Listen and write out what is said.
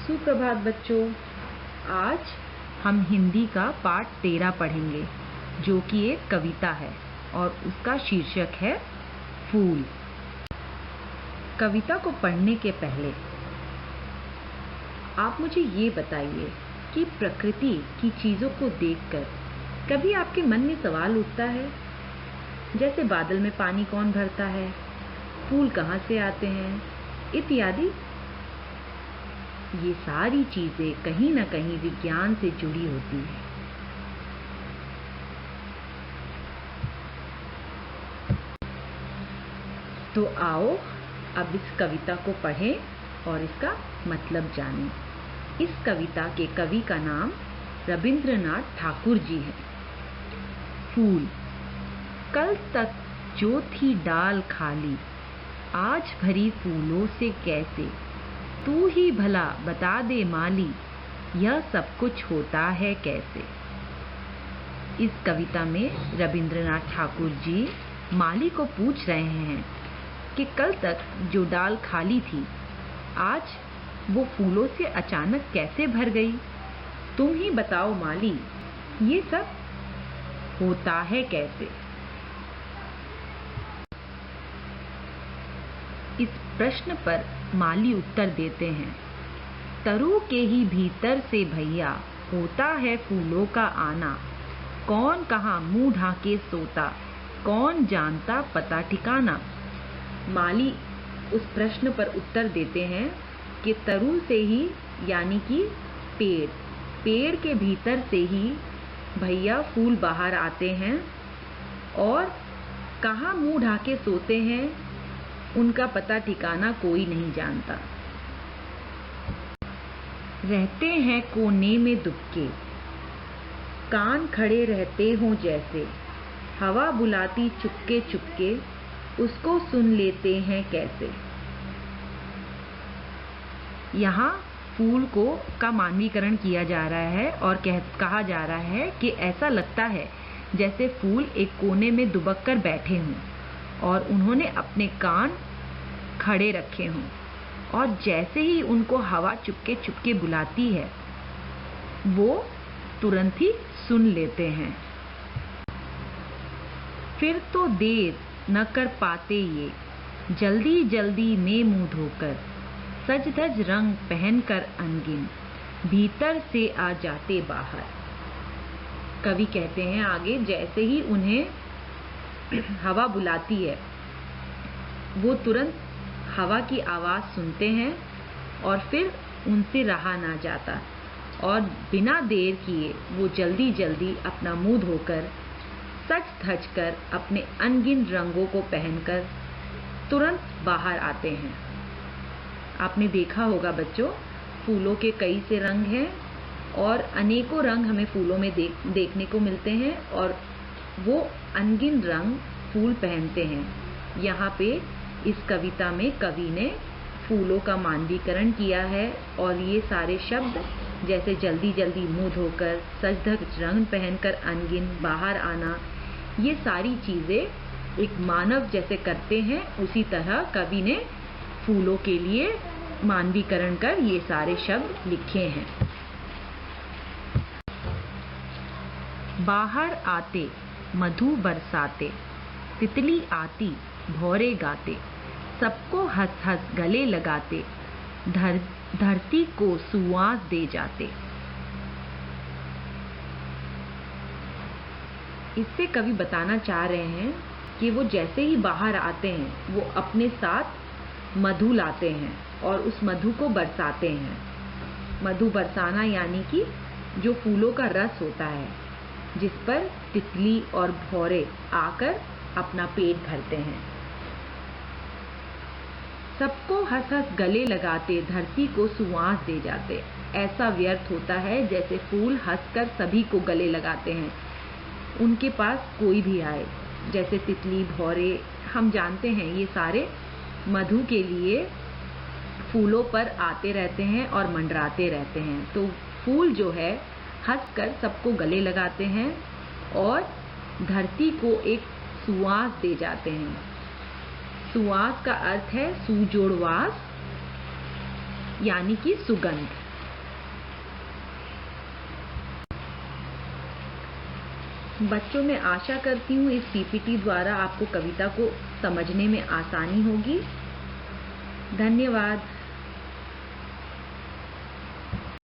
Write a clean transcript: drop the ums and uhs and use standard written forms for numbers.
सुप्रभात बच्चों। आज हम हिंदी का पाठ 13 पढ़ेंगे, जो कि एक कविता है और उसका शीर्षक है फूल। कविता को पढ़ने के पहले आप मुझे ये बताइए कि प्रकृति की चीज़ों को देखकर कभी आपके मन में सवाल उठता है, जैसे बादल में पानी कौन भरता है, फूल कहाँ से आते हैं, इत्यादि। ये सारी चीजें कहीं न कहीं विज्ञान से जुड़ी होती हैं। तो आओ अब इस कविता को पढ़ें और इसका मतलब जानें। इस कविता के कवि का नाम रविंद्रनाथ ठाकुर जी है। फूल। कल तक जो थी डाल खाली, आज भरी फूलों से कैसे, तू ही भला बता दे माली, यह सब कुछ होता है कैसे। इस कविता में रविंद्रनाथ ठाकुर जी माली को पूछ रहे हैं कि कल तक जो डाल खाली थी, आज वो फूलों से अचानक कैसे भर गई। तुम ही बताओ माली, ये सब होता है कैसे। इस प्रश्न पर माली उत्तर देते हैं, तरु के ही भीतर से भैया होता है फूलों का आना, कौन कहाँ मुंह ढाके सोता, कौन जानता पता ठिकाना। माली उस प्रश्न पर उत्तर देते हैं कि तरु से ही यानी कि पेड़ के भीतर से ही भैया फूल बाहर आते हैं और कहाँ मुंह ढाके सोते हैं, उनका पता ठिकाना कोई नहीं जानता। रहते हैं कोने में दुबके, कान खड़े रहते हों जैसे, हवा बुलाती चुपके चुपके, उसको सुन लेते हैं कैसे। यहाँ फूल का मानवीकरण किया जा रहा है और कहा जा रहा है कि ऐसा लगता है जैसे फूल एक कोने में दुबक कर बैठे हों और उन्होंने अपने कान खड़े रखे हों, और जैसे ही उनको हवा चुपके चुपके बुलाती है वो तुरंत ही सुन लेते हैं। फिर तो देर न कर पाते ये, जल्दी जल्दी में मुंह धोकर, सज धज रंग पहनकर अनगिन, भीतर से आ जाते बाहर। कवि कहते हैं आगे, जैसे ही उन्हें हवा बुलाती है वो तुरंत हवा की आवाज़ सुनते हैं और फिर उनसे रहा ना जाता और बिना देर किए वो जल्दी जल्दी अपना मुंह धोकर, सज धज कर, अपने अनगिन रंगों को पहनकर तुरंत बाहर आते हैं। आपने देखा होगा बच्चों, फूलों के कई से रंग हैं और अनेकों रंग हमें फूलों में देखने को मिलते हैं और वो अनगिन रंग फूल पहनते हैं। यहाँ पे इस कविता में कवि ने फूलों का मानवीकरण किया है और ये सारे शब्द जैसे जल्दी जल्दी मुंह धोकर, सज धज रंग पहनकर अनगिन, बाहर आना, ये सारी चीज़ें एक मानव जैसे करते हैं, उसी तरह कवि ने फूलों के लिए मानवीकरण कर ये सारे शब्द लिखे हैं। बाहर आते मधु बरसाते, तितली आती भौरे गाते, सबको हंस हंस गले लगाते, धरती को सुवास दे जाते। इससे कवि बताना चाह रहे हैं कि वो जैसे ही बाहर आते हैं वो अपने साथ मधु लाते हैं और उस मधु को बरसाते हैं। मधु बरसाना यानी कि जो फूलों का रस होता है, जिस पर तितली और भौरे आकर अपना पेट भरते हैं। सबको हंस हंस गले लगाते, धरती को सुवास दे जाते। ऐसा व्यर्थ होता है जैसे फूल हंसकर सभी को गले लगाते हैं, उनके पास कोई भी आए, जैसे तितली, भौरे। हम जानते हैं ये सारे मधु के लिए फूलों पर आते रहते हैं और मंडराते रहते हैं। तो फूल जो है हंसकर सबको गले लगाते हैं और धरती को एक सुवास दे जाते हैं। सुवास का अर्थ है सुजोड़वास, यानी कि सुगंध। बच्चों, मैं आशा करती हूँ इस पीपीटी द्वारा आपको कविता को समझने में आसानी होगी। धन्यवाद।